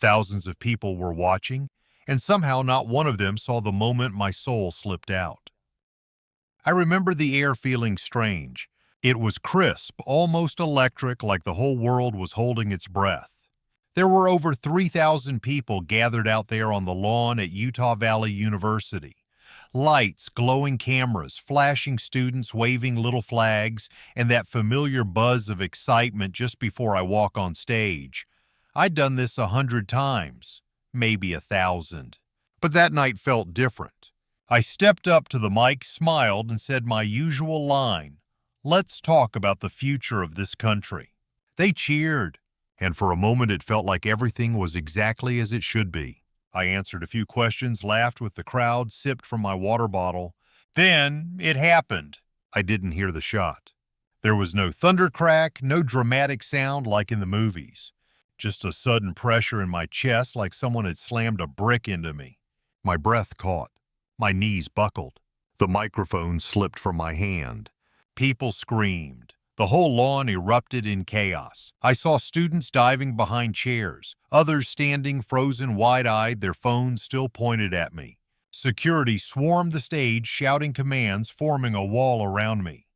Thousands of people were watching, and somehow not one of them saw the moment my soul slipped out. I remember the air feeling strange. It was crisp, almost electric, like the whole world was holding its breath. There were over 3,000 people gathered out there on the lawn at Utah Valley University. Lights, glowing cameras, flashing students waving little flags, and that familiar buzz of excitement just before I walk on stage. I'd done this 100 times, maybe 1,000. But that night felt different. I stepped up to the mic, smiled, and said my usual line, "Let's talk about the future of this country." They cheered, and for a moment it felt like everything was exactly as it should be. I answered a few questions, laughed with the crowd, sipped from my water bottle. Then it happened. I didn't hear the shot. There was no thundercrack, no dramatic sound like in the movies. Just a sudden pressure in my chest like someone had slammed a brick into me. My breath caught. My knees buckled. The microphone slipped from my hand. People screamed. The whole lawn erupted in chaos. I saw students diving behind chairs, others standing frozen wide-eyed, their phones still pointed at me. Security swarmed the stage, shouting commands, forming a wall around me.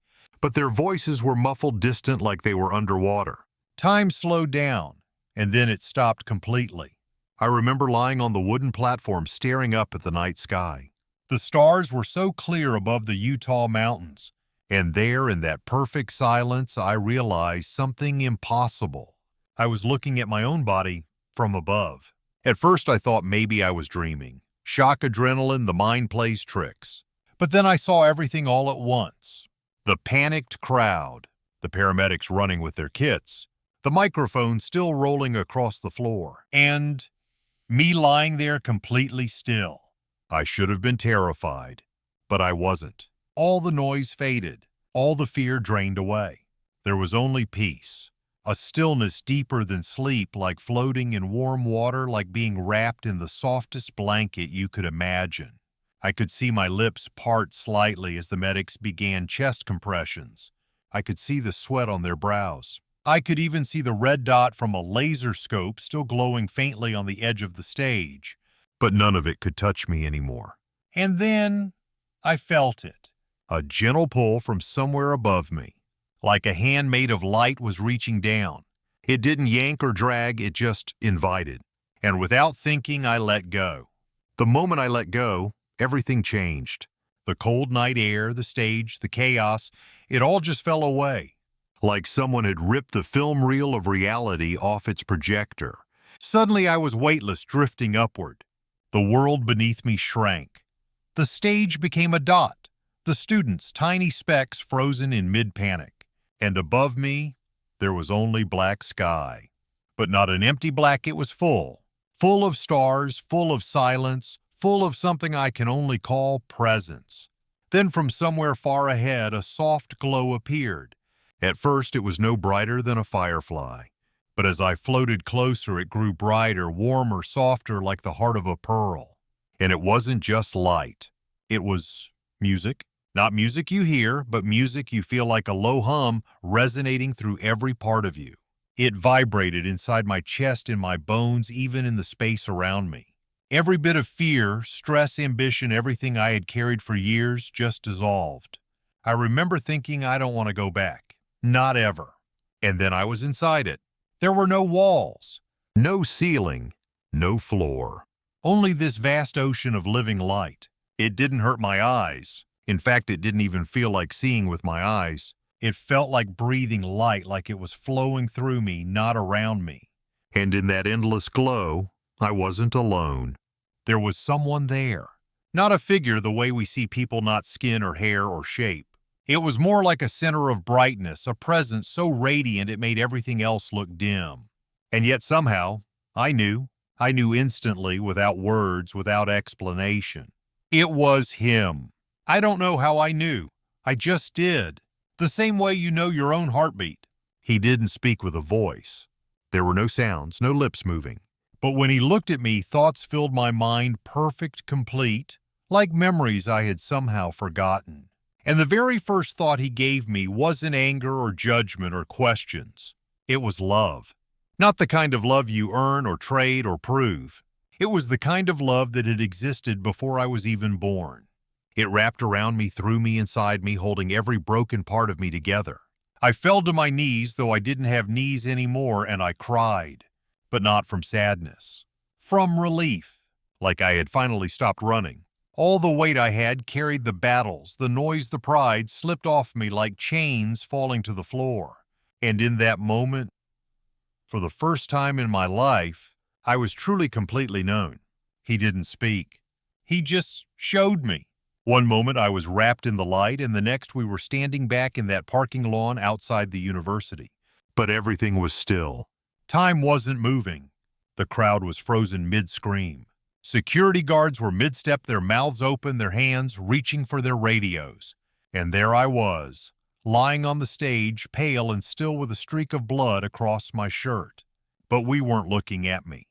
But their voices were muffled, distant, like they were underwater. Time slowed down, and then it stopped completely. I remember lying on the wooden platform, staring up at the night sky. The stars were so clear above the Utah mountains. And there, in that perfect silence, I realized something impossible. I was looking at my own body from above. At first, I thought maybe I was dreaming. Shock adrenaline, the mind plays tricks. But then I saw everything all at once. The panicked crowd, the paramedics running with their kits, the microphone still rolling across the floor, and me lying there completely still. I should have been terrified, but I wasn't. All the noise faded, all the fear drained away. There was only peace, a stillness deeper than sleep, like floating in warm water, like being wrapped in the softest blanket you could imagine. I could see my lips part slightly as the medics began chest compressions. I could see the sweat on their brows. I could even see the red dot from a laser scope still glowing faintly on the edge of the stage. But none of it could touch me anymore. And then I felt it. A gentle pull from somewhere above me, like a hand made of light was reaching down. It didn't yank or drag, it just invited. And without thinking, I let go. The moment I let go, everything changed. The cold night air, the stage, the chaos, it all just fell away. Like someone had ripped the film reel of reality off its projector. Suddenly I was weightless, drifting upward. The world beneath me shrank. The stage became a dot. The students, tiny specks frozen in mid-panic. And above me, there was only black sky. But not an empty black, it was full. Full of stars, full of silence, full of something I can only call presence. Then from somewhere far ahead, a soft glow appeared. At first, it was no brighter than a firefly. But as I floated closer, it grew brighter, warmer, softer, like the heart of a pearl. And it wasn't just light. It was music. Not music you hear, but music you feel like a low hum resonating through every part of you. It vibrated inside my chest, in my bones, even in the space around me. Every bit of fear, stress, ambition, everything I had carried for years just dissolved. I remember thinking, I don't want to go back. Not ever. And then I was inside it. There were no walls, no ceiling, no floor. Only this vast ocean of living light. It didn't hurt my eyes. In fact, it didn't even feel like seeing with my eyes. It felt like breathing light, like it was flowing through me, not around me. And in that endless glow, I wasn't alone. There was someone there. Not a figure the way we see people, not skin or hair or shape. It was more like a center of brightness, a presence so radiant it made everything else look dim. And yet somehow, I knew instantly, without words, without explanation. It was him. I don't know how I knew. I just did. The same way you know your own heartbeat. He didn't speak with a voice. There were no sounds, no lips moving. But when he looked at me, thoughts filled my mind, perfect, complete, like memories I had somehow forgotten. And the very first thought he gave me wasn't anger or judgment or questions. It was love. Not the kind of love you earn or trade or prove. It was the kind of love that had existed before I was even born. It wrapped around me, through me, inside me, holding every broken part of me together. I fell to my knees, though I didn't have knees anymore, and I cried. But not from sadness. From relief. Like I had finally stopped running. All the weight I had carried, the battles, the noise, the pride, slipped off me like chains falling to the floor. And in that moment, for the first time in my life, I was truly completely known. He didn't speak. He just showed me. One moment I was wrapped in the light, and the next we were standing back in that parking lawn outside the university. But everything was still. Time wasn't moving. The crowd was frozen mid-scream. Security guards were mid-step, their mouths open, their hands reaching for their radios. And there I was, lying on the stage, pale and still with a streak of blood across my shirt. But we weren't looking at me.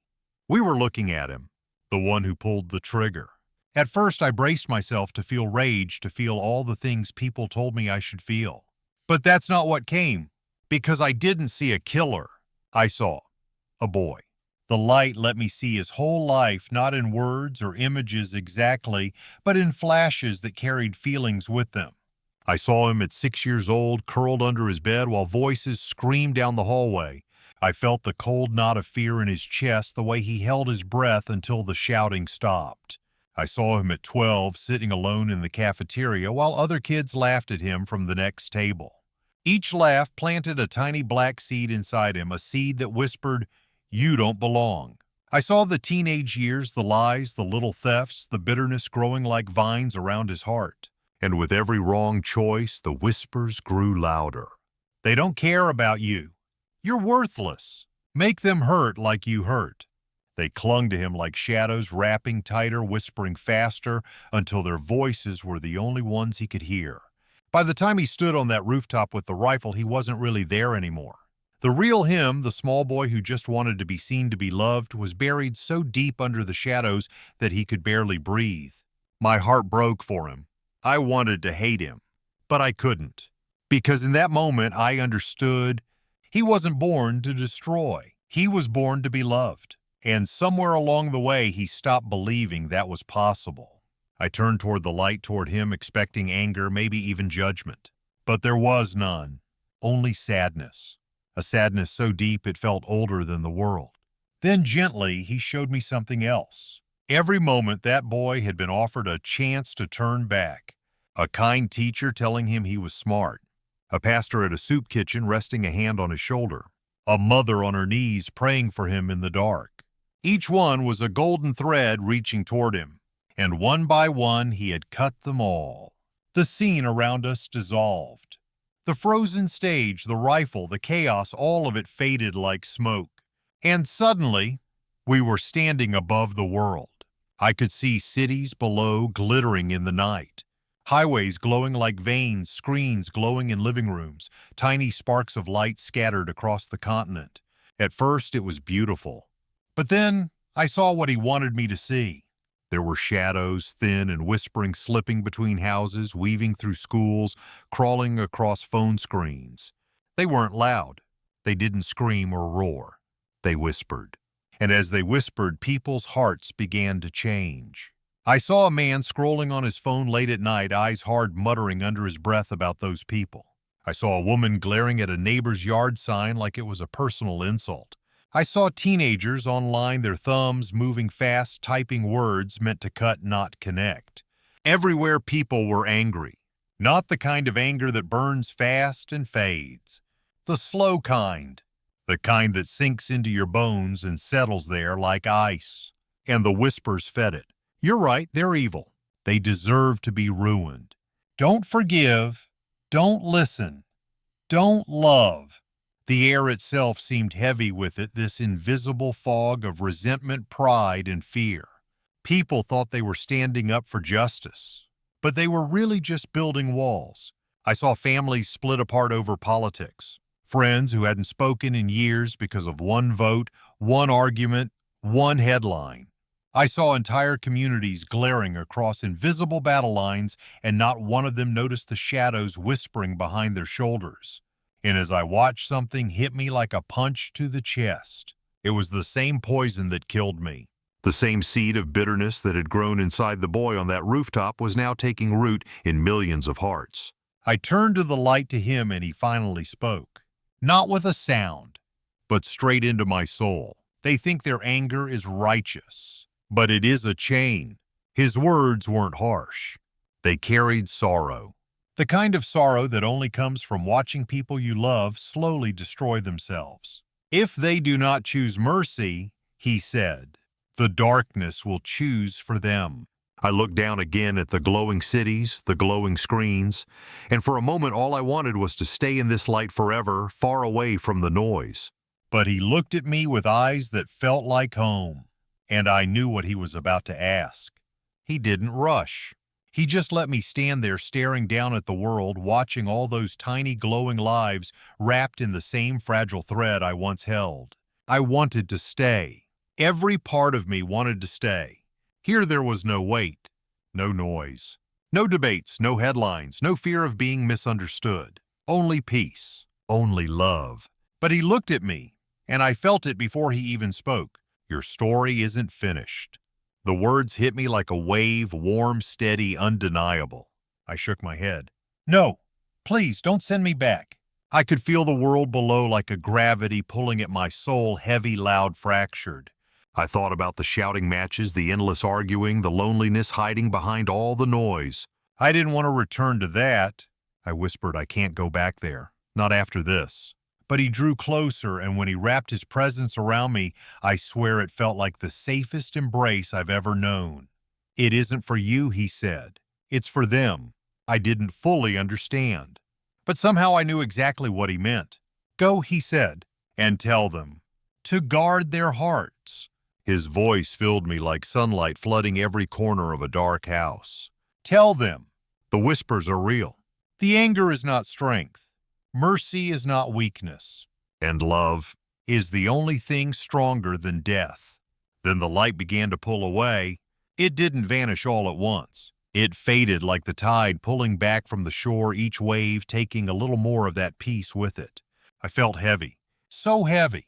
We were looking at him, the one who pulled the trigger. At first, I braced myself to feel rage, to feel all the things people told me I should feel. But that's not what came, because I didn't see a killer. I saw a boy. The light let me see his whole life, not in words or images exactly, but in flashes that carried feelings with them. I saw him at 6 years old, curled under his bed while voices screamed down the hallway. I felt the cold knot of fear in his chest, the way he held his breath until the shouting stopped. I saw him at 12, sitting alone in the cafeteria while other kids laughed at him from the next table. Each laugh planted a tiny black seed inside him, a seed that whispered, "You don't belong." I saw the teenage years, the lies, the little thefts, the bitterness growing like vines around his heart. And with every wrong choice, the whispers grew louder. They don't care about you. You're worthless. Make them hurt like you hurt. They clung to him like shadows, wrapping tighter, whispering faster, until their voices were the only ones he could hear. By the time he stood on that rooftop with the rifle, he wasn't really there anymore. The real him, the small boy who just wanted to be seen, to be loved, was buried so deep under the shadows that he could barely breathe. My heart broke for him. I wanted to hate him, but I couldn't. Because in that moment, I understood he wasn't born to destroy. He was born to be loved. And somewhere along the way, he stopped believing that was possible. I turned toward the light, toward him, expecting anger, maybe even judgment. But there was none. Only sadness. A sadness so deep it felt older than the world. Then gently, he showed me something else. Every moment, that boy had been offered a chance to turn back. A kind teacher telling him he was smart. A pastor at a soup kitchen resting a hand on his shoulder. A mother on her knees praying for him in the dark. Each one was a golden thread reaching toward him, and one by one he had cut them all. The scene around us dissolved. The frozen stage, the rifle, the chaos, all of it faded like smoke. And suddenly, we were standing above the world. I could see cities below glittering in the night. Highways glowing like veins, screens glowing in living rooms, tiny sparks of light scattered across the continent. At first, it was beautiful. But then, I saw what he wanted me to see. There were shadows, thin and whispering, slipping between houses, weaving through schools, crawling across phone screens. They weren't loud. They didn't scream or roar. They whispered. And as they whispered, people's hearts began to change. I saw a man scrolling on his phone late at night, eyes hard, muttering under his breath about those people. I saw a woman glaring at a neighbor's yard sign like it was a personal insult. I saw teenagers online, their thumbs moving fast, typing words meant to cut, not connect. Everywhere people were angry. Not the kind of anger that burns fast and fades. The slow kind. The kind that sinks into your bones and settles there like ice. And the whispers fed it. You're right, they're evil. They deserve to be ruined. Don't forgive. Don't listen. Don't love. The air itself seemed heavy with it, this invisible fog of resentment, pride, and fear. People thought they were standing up for justice, but they were really just building walls. I saw families split apart over politics. Friends who hadn't spoken in years because of one vote, one argument, one headline. I saw entire communities glaring across invisible battle lines, and not one of them noticed the shadows whispering behind their shoulders. and as I watched something hit me like a punch to the chest. It was the same poison that killed me. The same seed of bitterness that had grown inside the boy on that rooftop was now taking root in millions of hearts. I turned to the light to him and he finally spoke. Not with a sound, but straight into my soul. They think their anger is righteous, but it is a chain. His words weren't harsh. They carried sorrow. The kind of sorrow that only comes from watching people you love slowly destroy themselves. If they do not choose mercy, he said, the darkness will choose for them. I looked down again at the glowing cities, the glowing screens, and for a moment all I wanted was to stay in this light forever, far away from the noise. But he looked at me with eyes that felt like home, and I knew what he was about to ask. He didn't rush. He just let me stand there staring down at the world, watching all those tiny glowing lives wrapped in the same fragile thread I once held. I wanted to stay. Every part of me wanted to stay. Here there was no weight, no noise, no debates, no headlines, no fear of being misunderstood. Only peace, only love. But he looked at me, and I felt it before he even spoke. Your story isn't finished. The words hit me like a wave, warm, steady, undeniable. I shook my head. No, please don't send me back. I could feel the world below like a gravity pulling at my soul, heavy, loud, fractured. I thought about the shouting matches, the endless arguing, the loneliness hiding behind all the noise. I didn't want to return to that. I whispered, I can't go back there. Not after this. But he drew closer, and when he wrapped his presence around me, I swear it felt like the safest embrace I've ever known. It isn't for you, he said. It's for them. I didn't fully understand. But somehow I knew exactly what he meant. Go, he said, and tell them to guard their hearts. His voice filled me like sunlight flooding every corner of a dark house. Tell them. The whispers are real. The anger is not strength. Mercy is not weakness. And love is the only thing stronger than death. Then the light began to pull away. It didn't vanish all at once. It faded like the tide pulling back from the shore, each wave taking a little more of that peace with it. I felt heavy. So heavy.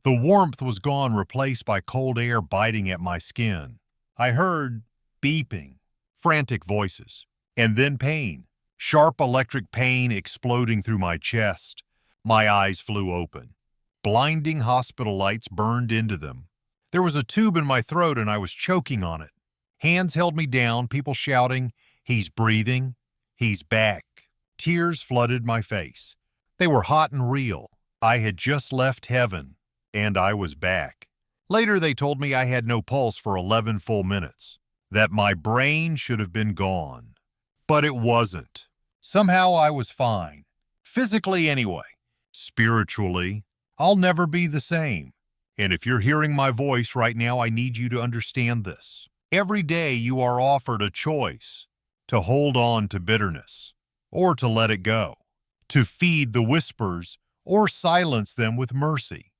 The warmth was gone, replaced by cold air biting at my skin. I heard beeping, frantic voices, and then pain, sharp electric pain exploding through my chest. My eyes flew open. Blinding hospital lights burned into them. There was a tube in my throat and I was choking on it. Hands held me down, people shouting, "He's breathing, he's back." Tears flooded my face. They were hot and real. I had just left heaven. And I was back. Later they told me I had no pulse for 11 full minutes, that my brain should have been gone. But it wasn't. Somehow I was fine. Physically anyway. Spiritually, I'll never be the same. And if you're hearing my voice right now, I need you to understand this. Every day you are offered a choice to hold on to bitterness or to let it go, to feed the whispers or silence them with mercy,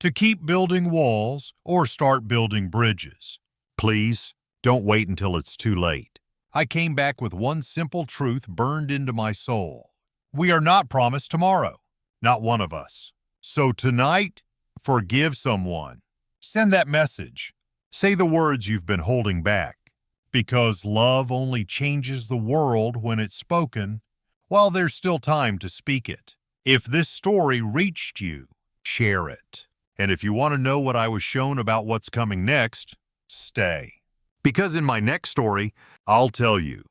to keep building walls or start building bridges. Please, don't wait until it's too late. I came back with one simple truth burned into my soul. We are not promised tomorrow, not one of us. So tonight, forgive someone. Send that message. Say the words you've been holding back. Because love only changes the world when it's spoken, while there's still time to speak it. If this story reached you, share it. And if you want to know what I was shown about what's coming next, stay. Because in my next story, I'll tell you